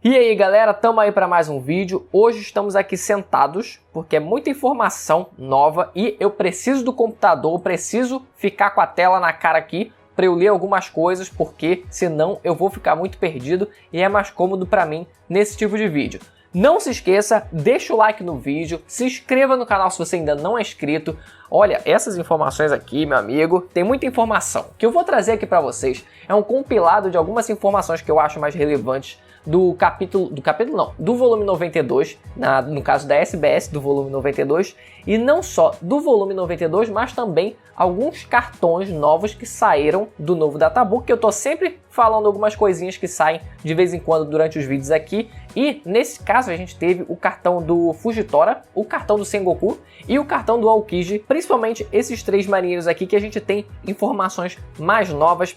E aí galera, tamo aí para mais um vídeo. Hoje estamos aqui sentados porque é muita informação nova e eu preciso do computador, preciso ficar com a tela na cara aqui para eu ler algumas coisas, porque senão eu vou ficar muito perdido e é mais cômodo para mim nesse tipo de vídeo. Não se esqueça, deixa o like no vídeo, se inscreva no canal se você ainda não é inscrito. Olha, essas informações aqui, meu amigo, tem muita informação. O que eu vou trazer aqui para vocês é um compilado de algumas informações que eu acho mais relevantes do volume 92, no caso da SBS do volume 92, e não só do volume 92, mas também alguns cartões novos que saíram do novo Databook, que eu tô sempre falando algumas coisinhas que saem de vez em quando durante os vídeos aqui, e nesse caso a gente teve o cartão do Fujitora, o cartão do Sengoku e o cartão do Aokiji, principalmente esses três marinheiros aqui que a gente tem informações mais novas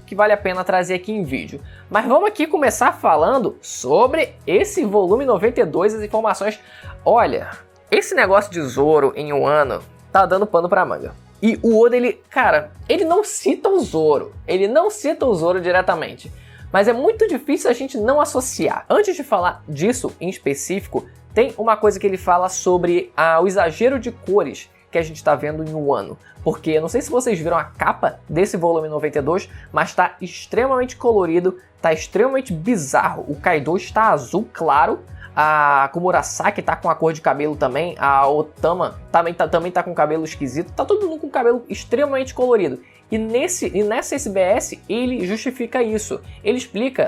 que vale a pena trazer aqui em vídeo. Mas vamos aqui começar falando sobre esse volume 92, as informações. Olha, esse negócio de Zoro em um ano tá dando pano pra manga. E o Oda, ele não cita o Zoro, diretamente. Mas é muito difícil a gente não associar. Antes de falar disso em específico, tem uma coisa que ele fala sobre o exagero de cores que a gente está vendo em um ano. Porque eu não sei se vocês viram a capa desse volume 92, mas está extremamente colorido, está extremamente bizarro. O Kaido está azul claro, a Komurasaki tá com a cor de cabelo também, a Otama também tá com cabelo esquisito, tá todo mundo com cabelo extremamente colorido. E nessa SBS ele justifica isso, ele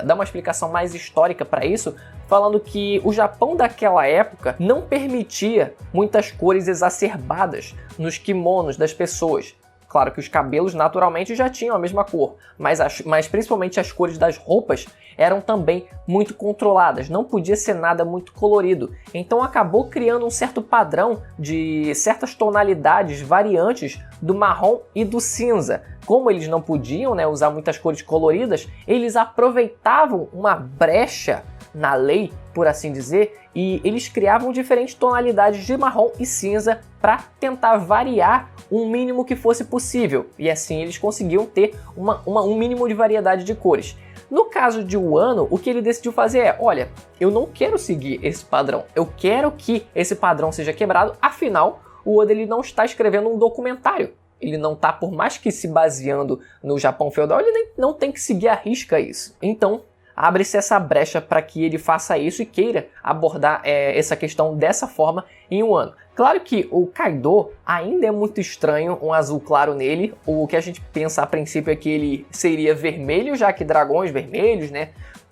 dá uma explicação mais histórica para isso, falando que o Japão daquela época não permitia muitas cores exacerbadas nos kimonos das pessoas. Claro que os cabelos naturalmente já tinham a mesma cor, mas principalmente as cores das roupas eram também muito controladas, não podia ser nada muito colorido. Então acabou criando um certo padrão de certas tonalidades variantes do marrom e do cinza. Como eles não podiam, usar muitas cores coloridas, eles aproveitavam uma brecha na lei, por assim dizer, e eles criavam diferentes tonalidades de marrom e cinza para tentar variar um mínimo que fosse possível, e assim eles conseguiam ter um mínimo de variedade de cores. No caso de Wano, o que ele decidiu fazer é, olha, eu não quero seguir esse padrão, eu quero que esse padrão seja quebrado, afinal, o Oda ele não está escrevendo um documentário. Ele não está, por mais que se baseando no Japão feudal, ele não tem que seguir à risca isso. Então, abre-se essa brecha para que ele faça isso e queira abordar essa questão dessa forma em um ano. Claro que o Kaido ainda é muito estranho, um azul claro nele. O que a gente pensa a princípio é que ele seria vermelho, já que dragões vermelhos,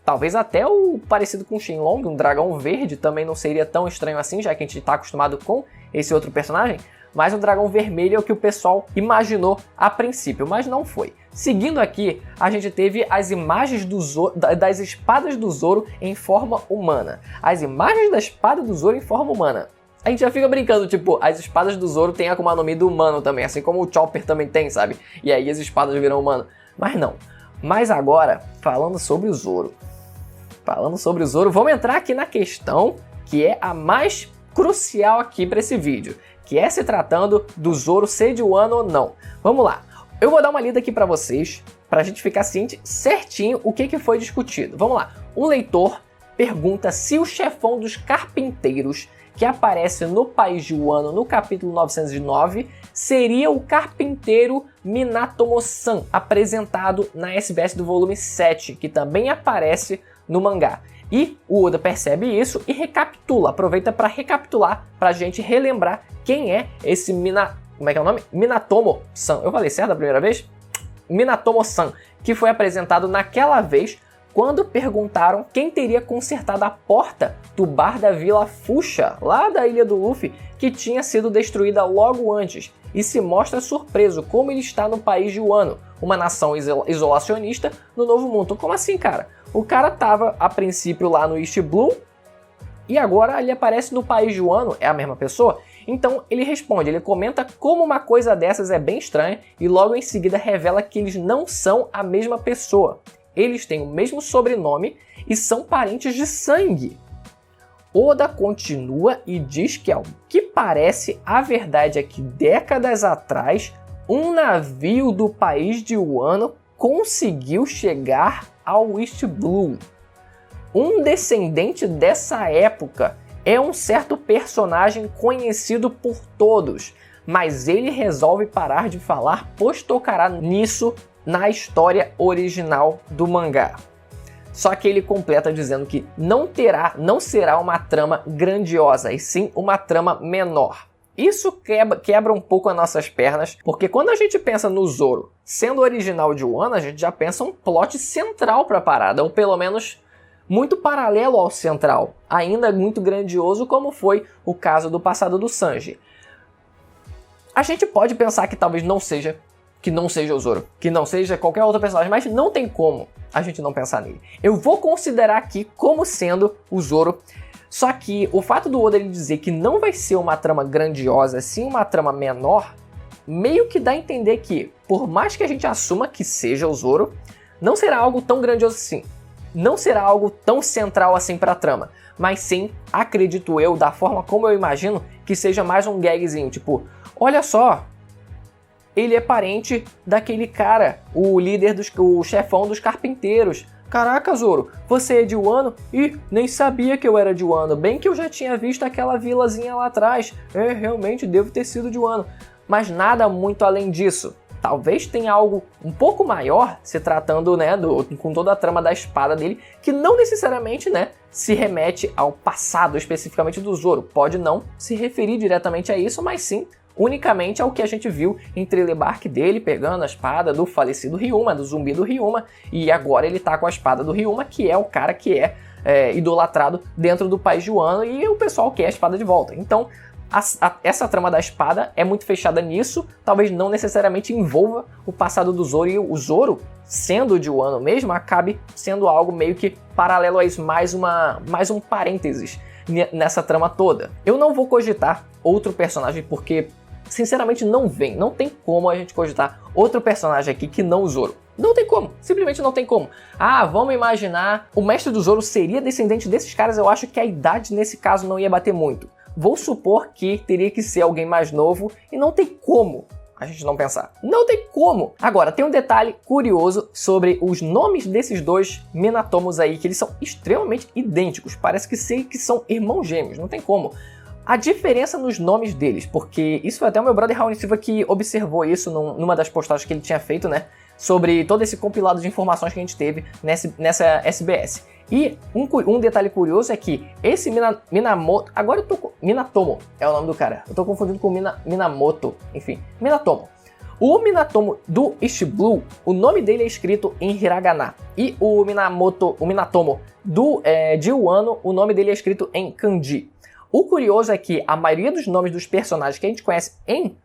Talvez até o parecido com o Shenlong, um dragão verde, também não seria tão estranho assim, já que a gente está acostumado com esse outro personagem. Mas o dragão vermelho é o que o pessoal imaginou a princípio, mas não foi. Seguindo aqui, a gente teve as imagens das espadas do Zoro em forma humana. As imagens da espada do Zoro em forma humana. A gente já fica brincando, tipo, as espadas do Zoro tem a Akuma no Mi do humano também, assim como o Chopper também tem, sabe? E aí as espadas viram humano. Mas não. Mas agora, falando sobre o Zoro, vamos entrar aqui na questão que é a mais crucial aqui para esse vídeo, que é se tratando do Zoro ser de Wano ou não. Vamos lá. Eu vou dar uma lida aqui para vocês, para a gente ficar ciente certinho o que foi discutido. Vamos lá. Um leitor pergunta se o chefão dos carpinteiros que aparece no país de Wano no capítulo 909 seria o carpinteiro Minatomo-san, apresentado na SBS do volume 7, que também aparece no mangá. E o Oda percebe isso e recapitula, aproveita para recapitular, para a gente relembrar quem é esse Minatomo-san. Eu falei certo a primeira vez? Minatomo-san, que foi apresentado naquela vez quando perguntaram quem teria consertado a porta do bar da Vila Fuchsia, lá da ilha do Luffy, que tinha sido destruída logo antes, e se mostra surpreso como ele está no país de Wano, uma nação isolacionista no Novo Mundo. Como assim, cara? O cara tava a princípio lá no East Blue e agora ele aparece no país de Wano, é a mesma pessoa? Então ele responde, ele comenta como uma coisa dessas é bem estranha e logo em seguida revela que eles não são a mesma pessoa. Eles têm o mesmo sobrenome e são parentes de sangue. Oda continua e diz que, ao que parece, a verdade é que décadas atrás, um navio do país de Wano conseguiu chegar ao East Blue. um descendente dessa época, é um certo personagem conhecido por todos, mas ele resolve parar de falar, pois tocará nisso na história original do mangá. Só que ele completa dizendo que não será uma trama grandiosa, e sim uma trama menor. Isso quebra um pouco as nossas pernas, porque quando a gente pensa no Zoro sendo original de Wano, a gente já pensa um plot central para a parada, ou pelo menos muito paralelo ao central, ainda muito grandioso como foi o caso do passado do Sanji. A gente pode pensar que talvez não seja o Zoro, que não seja qualquer outro personagem, mas não tem como a gente não pensar nele. Eu vou considerar aqui como sendo o Zoro. Só que o fato do Oda ele dizer que não vai ser uma trama grandiosa, sim uma trama menor, meio que dá a entender que, por mais que a gente assuma que seja o Zoro, não será algo tão grandioso assim. Não será algo tão central assim para a trama. Mas sim, acredito eu, da forma como eu imagino, que seja mais um gagzinho. Tipo, olha só, ele é parente daquele cara, o líder, o chefão dos carpinteiros. Caraca, Zoro, você é de Wano? Ih, nem sabia que eu era de Wano. Bem que eu já tinha visto aquela vilazinha lá atrás. Realmente devo ter sido de Wano. Mas nada muito além disso. Talvez tenha algo um pouco maior, se tratando, né, com toda a trama da espada dele, que não necessariamente, né, se remete ao passado especificamente do Zoro. Pode não se referir diretamente a isso, mas sim unicamente ao que a gente viu em Telebark dele pegando a espada do falecido Ryuma, do zumbi do Ryuma, e agora ele tá com a espada do Ryuma, que é o cara que é idolatrado dentro do país de Wano, e o pessoal quer a espada de volta. Então, essa trama da espada é muito fechada nisso, talvez não necessariamente envolva o passado do Zoro, e o Zoro, sendo de Wano mesmo, acabe sendo algo meio que paralelo a isso, mais um parênteses nessa trama toda. Eu não vou cogitar outro personagem porque, sinceramente, não tem como a gente cogitar outro personagem aqui que não o Zoro. Não tem como, simplesmente não tem como. Ah, vamos imaginar, o mestre do Zoro seria descendente desses caras, eu acho que a idade nesse caso não ia bater muito. Vou supor que teria que ser alguém mais novo e não tem como a gente não pensar. Não tem como! Agora, tem um detalhe curioso sobre os nomes desses dois Minatomos aí, que eles são extremamente idênticos. Parece que são irmãos gêmeos, não tem como. A diferença nos nomes deles, porque isso foi até o meu brother Raoni Silva que observou isso numa das postagens que ele tinha feito, né? Sobre todo esse compilado de informações que a gente teve nessa SBS. E um detalhe curioso é que esse Minamoto... Agora eu tô com... Minatomo é o nome do cara. Eu tô confundindo com Minamoto. Enfim, Minatomo. O Minatomo do East Blue, o nome dele é escrito em hiragana. E o Minatomo de Wano, o nome dele é escrito em kanji. O curioso é que a maioria dos nomes dos personagens que a gente conhece em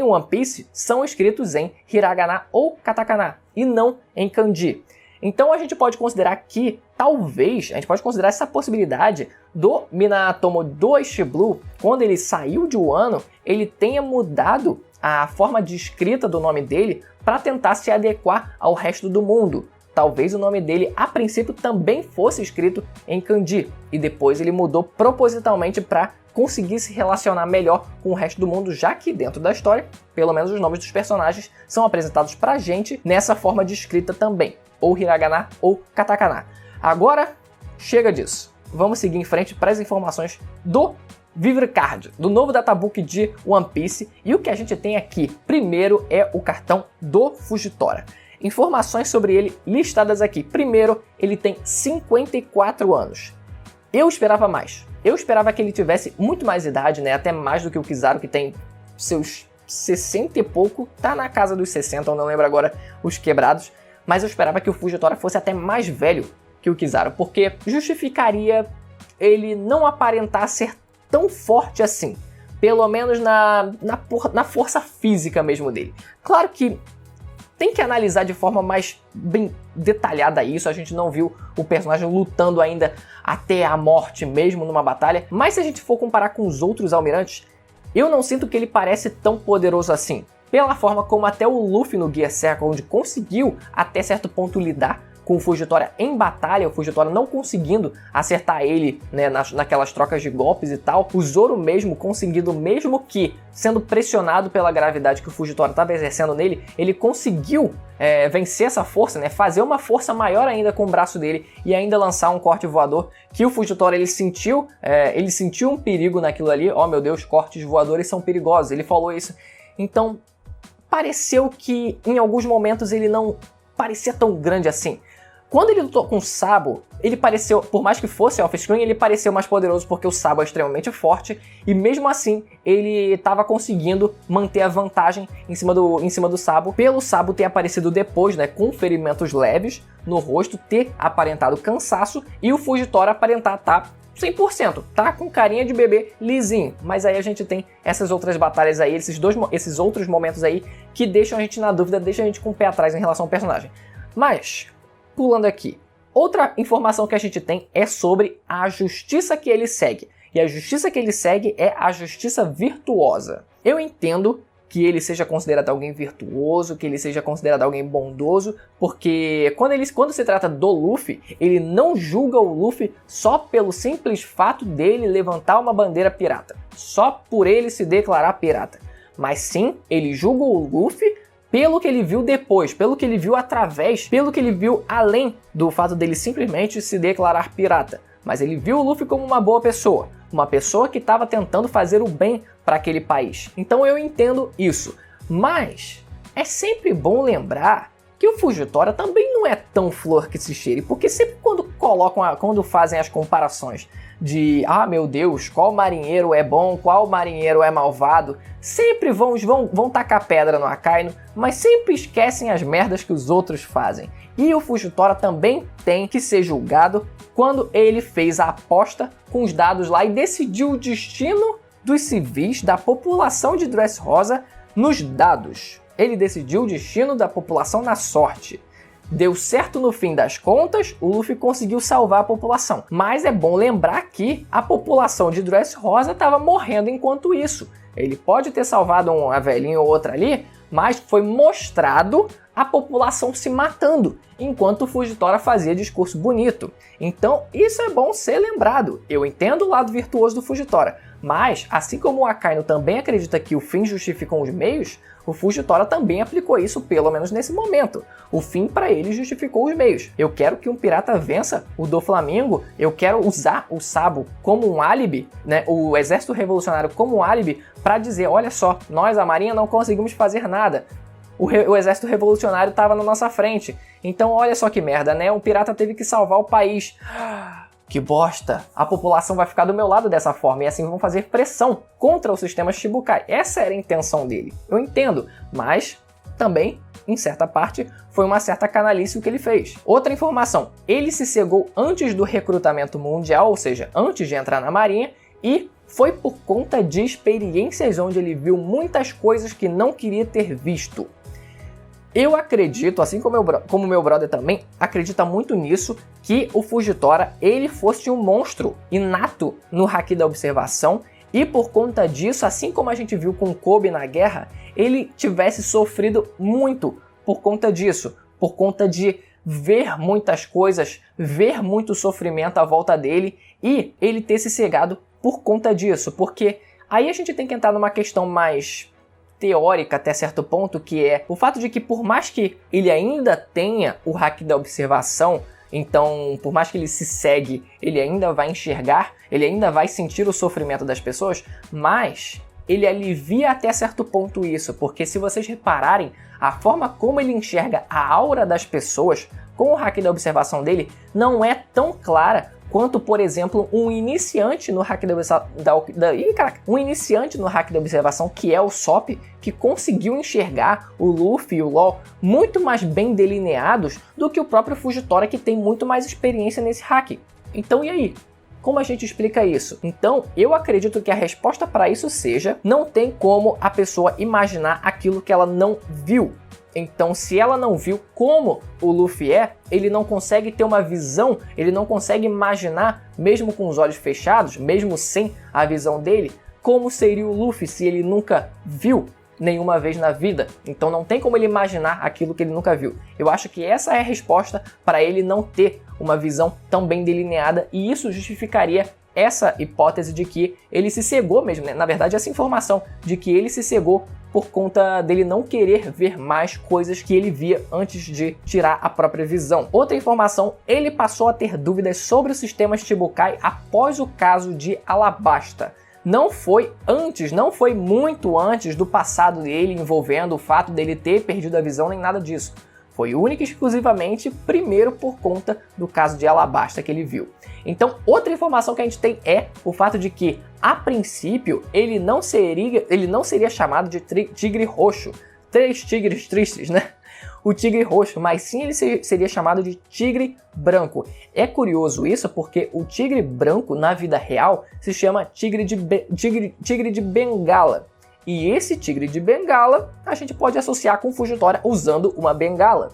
One Piece são escritos em hiragana ou katakana, e não em kanji. Então a gente pode considerar que, talvez, a gente pode considerar essa possibilidade do Minatomo do East Blue, quando ele saiu de Wano, ele tenha mudado a forma de escrita do nome dele para tentar se adequar ao resto do mundo. Talvez o nome dele, a princípio, também fosse escrito em kanji, e depois ele mudou propositalmente para conseguir se relacionar melhor com o resto do mundo, já que dentro da história, pelo menos os nomes dos personagens são apresentados pra gente nessa forma de escrita também, ou hiragana ou katakana. Agora, chega disso. Vamos seguir em frente para as informações do Vivre Card, do novo databook de One Piece, e o que a gente tem aqui, primeiro, é o cartão do Fujitora. Informações sobre ele listadas aqui. Primeiro, ele tem 54 anos. Eu esperava mais. Eu esperava que ele tivesse muito mais idade, né? Até mais do que o Kizaru, que tem seus 60 e pouco. Tá na casa dos 60, eu não lembro agora os quebrados. Mas eu esperava que o Fujitora fosse até mais velho que o Kizaru, porque justificaria ele não aparentar ser tão forte assim. Pelo menos na força física mesmo dele. Claro que tem que analisar de forma mais bem detalhada isso, a gente não viu o personagem lutando ainda até a morte mesmo numa batalha, mas se a gente for comparar com os outros almirantes, eu não sinto que ele parece tão poderoso assim, pela forma como até o Luffy no Gear Circle, onde conseguiu até certo ponto lidar com o Fujitora em batalha, o Fujitora não conseguindo acertar ele, né, naquelas trocas de golpes e tal, o Zoro mesmo conseguindo, mesmo que sendo pressionado pela gravidade que o Fujitora estava exercendo nele, ele conseguiu vencer essa força, né, fazer uma força maior ainda com o braço dele e ainda lançar um corte voador que o Fujitora ele sentiu um perigo naquilo ali. Oh meu Deus, cortes voadores são perigosos, ele falou isso. Então pareceu que em alguns momentos ele não parecia tão grande assim. Quando ele lutou com o Sabo, ele pareceu, por mais que fosse off-screen, ele pareceu mais poderoso porque o Sabo é extremamente forte e mesmo assim ele estava conseguindo manter a vantagem em cima do Sabo, pelo Sabo ter aparecido depois, né, com ferimentos leves no rosto, ter aparentado cansaço e o Fujitora aparentar estar 100%, tá com carinha de bebê lisinho. Mas aí a gente tem essas outras batalhas aí, esses outros momentos aí que deixam a gente na dúvida, deixam a gente com o pé atrás em relação ao personagem. Mas pulando aqui, outra informação que a gente tem é sobre a justiça que ele segue. E a justiça que ele segue é a justiça virtuosa. Eu entendo que ele seja considerado alguém virtuoso, que ele seja considerado alguém bondoso, porque quando se trata do Luffy, ele não julga o Luffy só pelo simples fato dele levantar uma bandeira pirata, só por ele se declarar pirata. Mas sim, ele julga o Luffy pelo que ele viu depois, pelo que ele viu pelo que ele viu além do fato dele simplesmente se declarar pirata. Mas ele viu o Luffy como uma boa pessoa, uma pessoa que estava tentando fazer o bem para aquele país. Então eu entendo isso. Mas é sempre bom lembrar que o Fujitora também não é tão flor que se cheire, porque sempre quando fazem as comparações de, ah meu Deus, qual marinheiro é bom, qual marinheiro é malvado, sempre vão tacar pedra no Akainu, mas sempre esquecem as merdas que os outros fazem. E o Fujitora também tem que ser julgado quando ele fez a aposta com os dados lá e decidiu o destino dos civis, da população de Dressrosa nos dados. Ele decidiu o destino da população na sorte. Deu certo no fim das contas, o Luffy conseguiu salvar a população. Mas é bom lembrar que a população de Dressrosa estava morrendo enquanto isso. Ele pode ter salvado uma velhinha ou outra ali, mas foi mostrado a população se matando, enquanto o Fujitora fazia discurso bonito. Então isso é bom ser lembrado. Eu entendo o lado virtuoso do Fujitora, mas assim como o Akainu também acredita que o fim justificam os meios, o Fujitora também aplicou isso, pelo menos nesse momento. O fim para ele justificou os meios. Eu quero que um pirata vença o Doflamingo, eu quero usar o Sabo como um álibi, né, o exército revolucionário como um álibi para dizer, olha só, nós a marinha não conseguimos fazer nada. O exército revolucionário estava na nossa frente. Então olha só que merda, né? Um pirata teve que salvar o país. Que bosta! A população vai ficar do meu lado dessa forma e assim vão fazer pressão contra o sistema Shichibukai. Essa era a intenção dele. Eu entendo, mas também, em certa parte, foi uma certa canalice o que ele fez. Outra informação, ele se cegou antes do recrutamento mundial, ou seja, antes de entrar na marinha, e foi por conta de experiências onde ele viu muitas coisas que não queria ter visto. Eu acredito, assim como meu brother também, acredita muito nisso, que o Fujitora ele fosse um monstro inato no Haki da Observação e por conta disso, assim como a gente viu com Kobe na guerra, ele tivesse sofrido muito por conta disso, por conta de ver muitas coisas, ver muito sofrimento à volta dele e ele ter se cegado por conta disso, porque aí a gente tem que entrar numa questão mais teórica até certo ponto, que é o fato de que por mais que ele ainda tenha o Haki da Observação, então por mais que ele se cegue, ele ainda vai enxergar, ele ainda vai sentir o sofrimento das pessoas, mas ele alivia até certo ponto isso, porque se vocês repararem, a forma como ele enxerga a aura das pessoas com o Haki da Observação dele não é tão clara quanto, por exemplo, um iniciante no Haki da Observação, que é o Sop, que conseguiu enxergar o Luffy e o Law muito mais bem delineados do que o próprio Fujitora, que tem muito mais experiência nesse Haki. Então e aí? Como a gente explica isso? Então, eu acredito que a resposta para isso seja, não tem como a pessoa imaginar aquilo que ela não viu. Então, se ela não viu como o Luffy é, ele não consegue ter uma visão, ele não consegue imaginar, mesmo com os olhos fechados, mesmo sem a visão dele, como seria o Luffy se ele nunca viu. nenhuma vez na vida. Então não tem como ele imaginar aquilo que ele nunca viu. Eu acho que essa é a resposta para ele não ter uma visão tão bem delineada, e isso justificaria essa hipótese de que ele se cegou mesmo, né? Na verdade, essa informação de que ele se cegou por conta dele não querer ver mais coisas que ele via antes de tirar a própria visão. Outra informação, ele passou a ter dúvidas sobre o sistema Shichibukai após o caso de Alabasta. Não foi antes, não foi muito antes do passado dele envolvendo o fato dele ter perdido a visão, nem nada disso. Foi única e exclusivamente primeiro por conta do caso de Alabasta que ele viu. Então, outra informação que a gente tem é o fato de que, a princípio, ele não seria chamado de tigre roxo. 3 tigres tristes, né? O tigre roxo, mas sim ele seria chamado de tigre branco. É curioso isso porque o tigre branco, na vida real, se chama tigre de Bengala. E esse tigre de Bengala a gente pode associar com Fujitora usando uma bengala.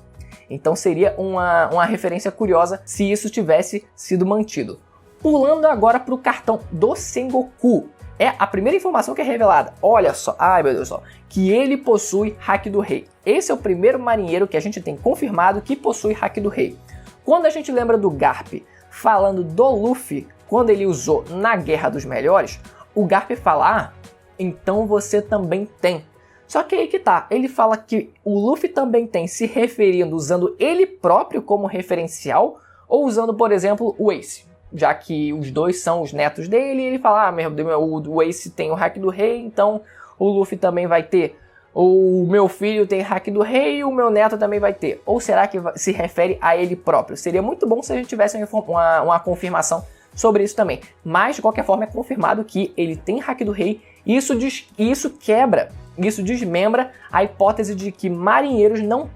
Então seria uma referência curiosa se isso tivesse sido mantido. Pulando agora para o cartão do Sengoku. É a primeira informação que é revelada. Olha só, ai meu Deus do céu, que ele possui Haki do Rei. Esse é o primeiro marinheiro que a gente tem confirmado que possui Haki do Rei. Quando a gente lembra do Garp falando do Luffy, quando ele usou na Guerra dos Melhores, o Garp fala, então você também tem. Só que aí que tá, ele fala que o Luffy também tem, se referindo, usando ele próprio como referencial, ou usando, por exemplo, o Ace. Já que os dois são os netos dele, ele fala, o Ace tem o Haki do Rei, então o Luffy também vai ter. O meu filho tem Haki do Rei e o meu neto também vai ter. Ou será que se refere a ele próprio? Seria muito bom se a gente tivesse uma confirmação sobre isso também. Mas, de qualquer forma, é confirmado que ele tem Haki do Rei. E isso desmembra a hipótese de que marinheiros não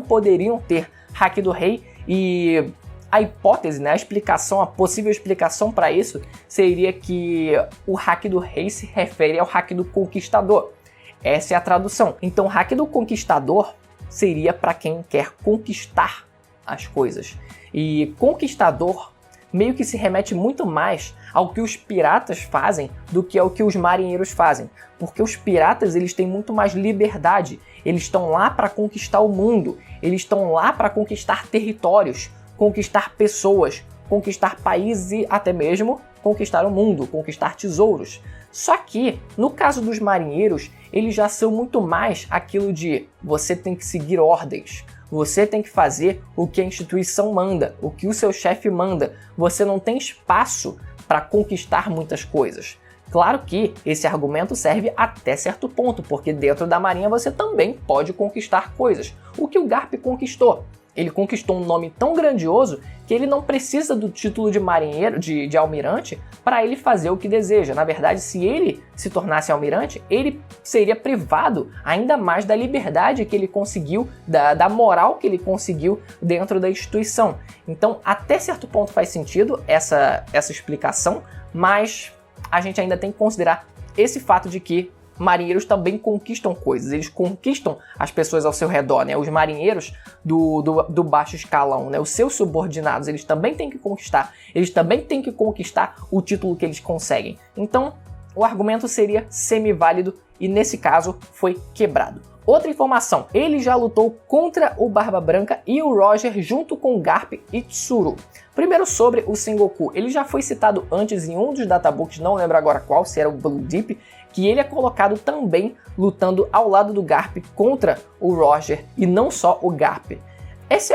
poderiam ter Haki do Rei. E a hipótese, né, a possível explicação para isso seria que o Haki do Rei se refere ao Haki do Conquistador. Essa é a tradução. Então, o Haki do Conquistador seria para quem quer conquistar as coisas. E conquistador meio que se remete muito mais ao que os piratas fazem do que ao que os marinheiros fazem. Porque os piratas, eles têm muito mais liberdade. Eles estão lá para conquistar o mundo. Eles estão lá para conquistar territórios, conquistar pessoas, conquistar países e até mesmo conquistar o mundo, conquistar tesouros. Só que, no caso dos marinheiros, eles já são muito mais aquilo de você tem que seguir ordens, você tem que fazer o que a instituição manda, o que o seu chefe manda. Você não tem espaço para conquistar muitas coisas. Claro que esse argumento serve até certo ponto, porque dentro da marinha você também pode conquistar coisas. O que o Garp conquistou? Ele conquistou um nome tão grandioso que ele não precisa do título de marinheiro, de almirante, para ele fazer o que deseja. Na verdade, se ele se tornasse almirante, ele seria privado ainda mais da liberdade que ele conseguiu, da moral que ele conseguiu dentro da instituição. Então, até certo ponto faz sentido essa explicação, mas a gente ainda tem que considerar esse fato de que marinheiros também conquistam coisas, eles conquistam as pessoas ao seu redor, né? Os marinheiros do baixo escalão, né? Os seus subordinados, eles também têm que conquistar, o título que eles conseguem. Então, o argumento seria semi-válido e nesse caso foi quebrado. Outra informação, ele já lutou contra o Barba Branca e o Roger junto com Garp e Tsuru. Primeiro sobre o Sengoku, ele já foi citado antes em um dos databooks, não lembro agora qual, se era o Blue Deep, que ele é colocado também lutando ao lado do Garp contra o Roger e não só o Garp.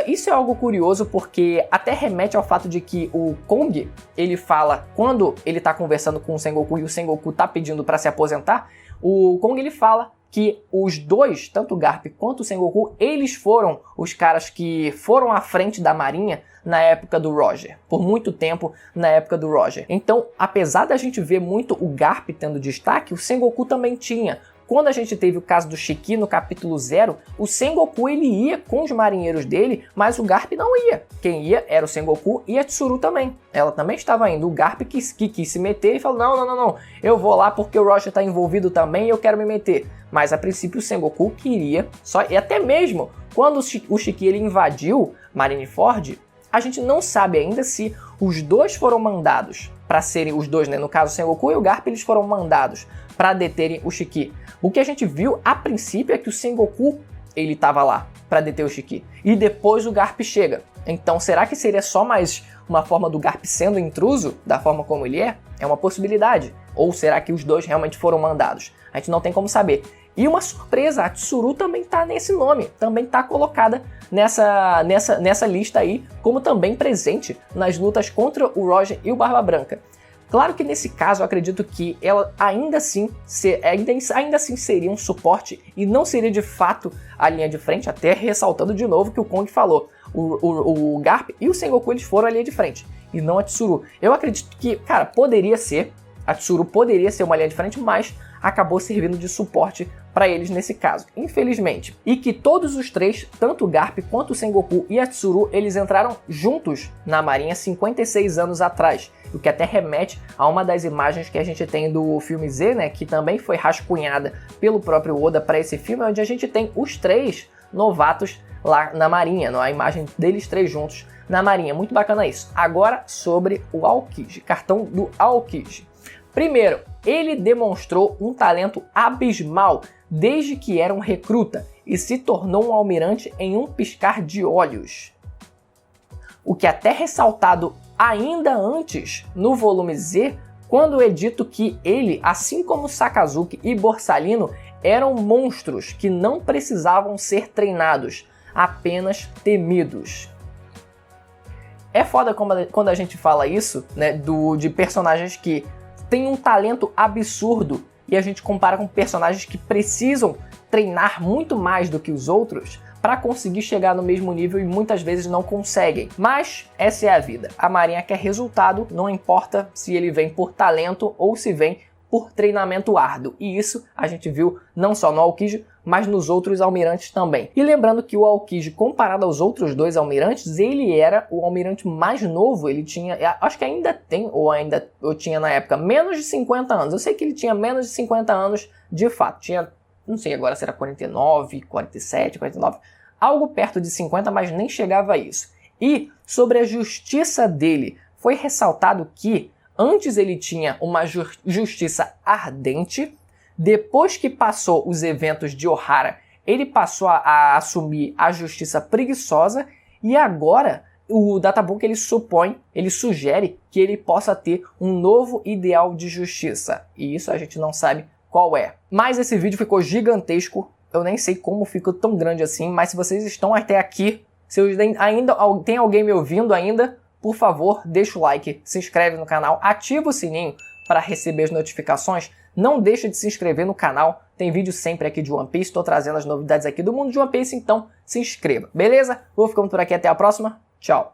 Isso é algo curioso porque até remete ao fato de que o Kong, ele fala, quando ele está conversando com o Sengoku e o Sengoku está pedindo para se aposentar, o Kong ele fala que os dois, tanto o Garp quanto o Sengoku, eles foram os caras que foram à frente da marinha na época do Roger, por muito tempo na época do Roger. Então, apesar da gente ver muito o Garp tendo destaque, o Sengoku também tinha. Quando a gente teve o caso do Shiki no capítulo 0, o Sengoku ele ia com os marinheiros dele, mas o Garp não ia. Quem ia era o Sengoku e a Tsuru também. Ela também estava indo. O Garp que quis se meter e falou, não, eu vou lá porque o Roger está envolvido também e eu quero me meter. Mas a princípio o Sengoku queria, e até mesmo quando o Shiki ele invadiu Marineford, a gente não sabe ainda se os dois foram mandados para serem os dois, né? No caso, o Sengoku e o Garp, eles foram mandados para deterem o Shiki. O que a gente viu a princípio é que o Sengoku, ele estava lá para deter o Shiki. E depois o Garp chega. Então, será que seria só mais uma forma do Garp sendo intruso, da forma como ele é? É uma possibilidade. Ou será que os dois realmente foram mandados? A gente não tem como saber. E uma surpresa, a Tsuru também está nesse nome, também está colocada nessa lista aí, como também presente nas lutas contra o Roger e o Barba Branca. Claro que nesse caso eu acredito que ela ainda assim seria um suporte e não seria de fato a linha de frente, até ressaltando de novo que o Kong falou. O Garp e o Sengoku, eles foram a linha de frente e não a Tsuru. Eu acredito que, cara, poderia ser, a Tsuru poderia ser uma linha de frente, mas acabou servindo de suporte para eles nesse caso, infelizmente. E que todos os três, tanto o Garp quanto o Sengoku e a Tsuru, eles entraram juntos na Marinha 56 anos atrás, o que até remete a uma das imagens que a gente tem do filme Z, né, que também foi rascunhada pelo próprio Oda para esse filme, onde a gente tem os três novatos lá na Marinha, a imagem deles três juntos na Marinha. Muito bacana isso. Agora sobre o Aokiji, cartão do Aokiji. Primeiro, ele demonstrou um talento abismal desde que era um recruta e se tornou um almirante em um piscar de olhos. O que até ressaltado ainda antes no volume Z, quando é dito que ele, assim como Sakazuki e Borsalino, eram monstros que não precisavam ser treinados, apenas temidos. É foda quando a gente fala isso, né, de personagens que têm um talento absurdo e a gente compara com personagens que precisam treinar muito mais do que os outros para conseguir chegar no mesmo nível e muitas vezes não conseguem. Mas essa é a vida. A Marinha quer resultado, não importa se ele vem por talento ou se vem por treinamento árduo. E isso a gente viu não só no Aokiji, mas nos outros almirantes também. E lembrando que o Aokiji, comparado aos outros dois almirantes, ele era o almirante mais novo. Ele tinha, acho que ainda tem, ou tinha na época, menos de 50 anos. Eu sei que ele tinha menos de 50 anos de fato. Tinha, não sei agora se era 49, 47, 49, algo perto de 50, mas nem chegava a isso. E sobre a justiça dele, foi ressaltado que antes ele tinha uma justiça ardente. Depois que passou os eventos de Ohara, ele passou a assumir a justiça preguiçosa e agora o Databook ele sugere que ele possa ter um novo ideal de justiça. E isso a gente não sabe qual é. Mas esse vídeo ficou gigantesco, eu nem sei como ficou tão grande assim, mas se vocês estão até aqui, se ainda tem alguém me ouvindo ainda, por favor, deixa o like, se inscreve no canal, ativa o sininho para receber as notificações. Não deixa de se inscrever no canal, tem vídeo sempre aqui de One Piece, estou trazendo as novidades aqui do mundo de One Piece, então se inscreva, beleza? Vou ficando por aqui, até a próxima, tchau!